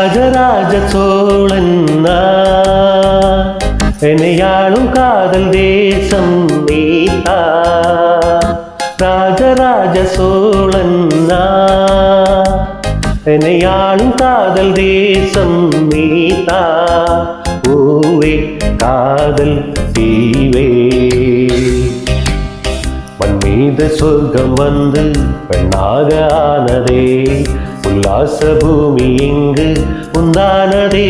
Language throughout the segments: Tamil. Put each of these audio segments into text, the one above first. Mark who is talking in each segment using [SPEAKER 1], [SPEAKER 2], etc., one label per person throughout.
[SPEAKER 1] ராஜராஜ சோழன் என்னையாளும் காதல் தேசம் நீதா. ராஜராஜ சோழன் என்னையாளும் காதல் தேசம் நீதா. பூவே காதல் தீவே மண் மீது சொர்க்கம் வந்து பெண்ணாக ஆனதே. உல்லாச பூமி இங்கு உண்டானதே.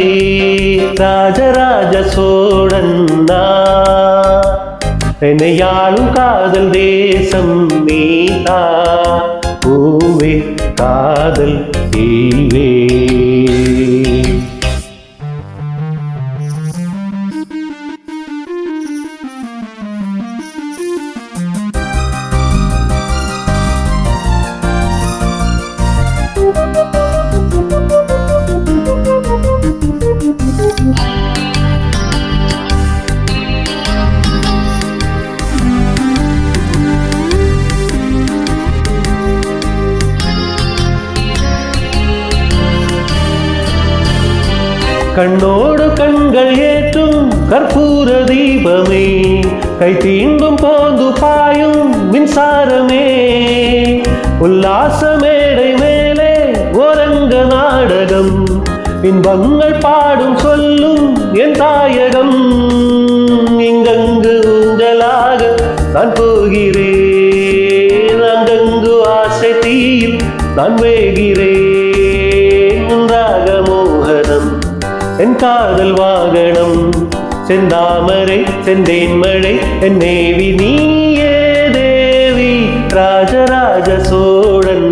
[SPEAKER 1] ராஜராஜ சோழன் என்னையாளும் காதல் தேசம் நீதா. பூவே காதல் தீவே கண்ணோடு கண்கள் ஏற்றும் கற்பூர தீபமே. கை தீண்டும் போது பாயும் மின்சாரமே. உல்லாச மேடை மேலே ஓரங்க நாடகம். இன்பங்கள் பாடும் சொல்லும் என் தாயகம். இங்கங்கு ஊஞ்சலாக நான் போகிறேன். அங்கங்கு ஆசை தீயில் நான் வேகிறேன். ராகமோகனம் என் காதல் வாகனம். செந்தாமரை செந்தேன் மழை என் நேவி நீயே தேவி. ராஜராஜ சோழன்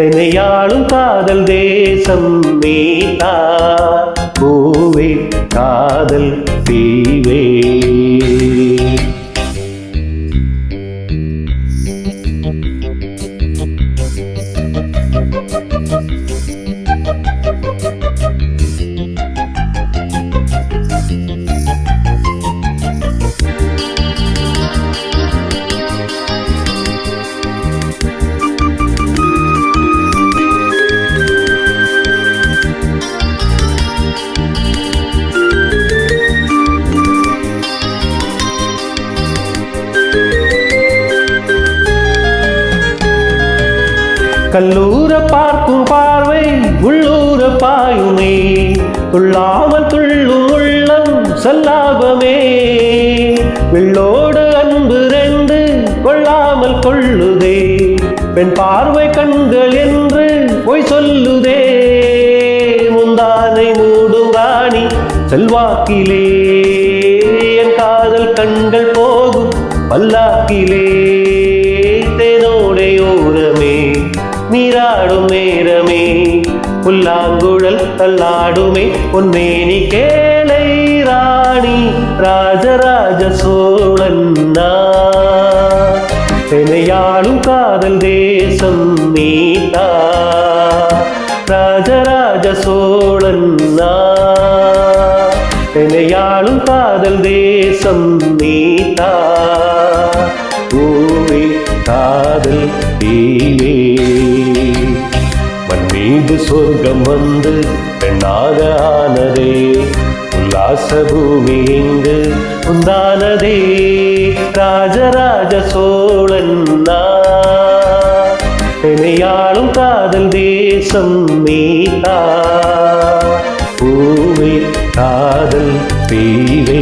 [SPEAKER 1] என்னையாளும் காதல் தேசம் நீதா. பூவே காதல் தீவே கல்லூர பார்க்கும் பார்வை உள்ளூர பாயுமே. துள்ளாமல் துள்ளும் உள்ளம் சல்லாபமே. வெள்ளோடு அன்பு ரெண்டு கொள்ளாமல் கொள்ளுதே. பெண் பார்வை கண்கள் என்று பொய் சொல்லுதே. முந்தானை மூடும் ராணி செல்வாக்கிலே. என் காதல் கண்கள் போகும் பல்லாக்கிலே. தேனோடே ஓரமே நீராடும் நேரமே. புல்லாங்குழல் தள்ளாடுமே பொன்மேனி கேளை ராணி. ராஜராஜ சோழன் என்னையாளும் காதல் தேசம் நீதா. ராஜராஜ சோழன் என்னையாளும் காதல் தேசம் நீதா. பூவே காதல் தீவே மண் மீது சொர்க்கம் வந்து பெண்ணாக ஆனதே. உல்லாச பூமி இங்கு உண்டானதே. ராஜராஜ சோழன் என்னையாளும் காதல் தேசம் நீதா. பூவே காதல் தீவே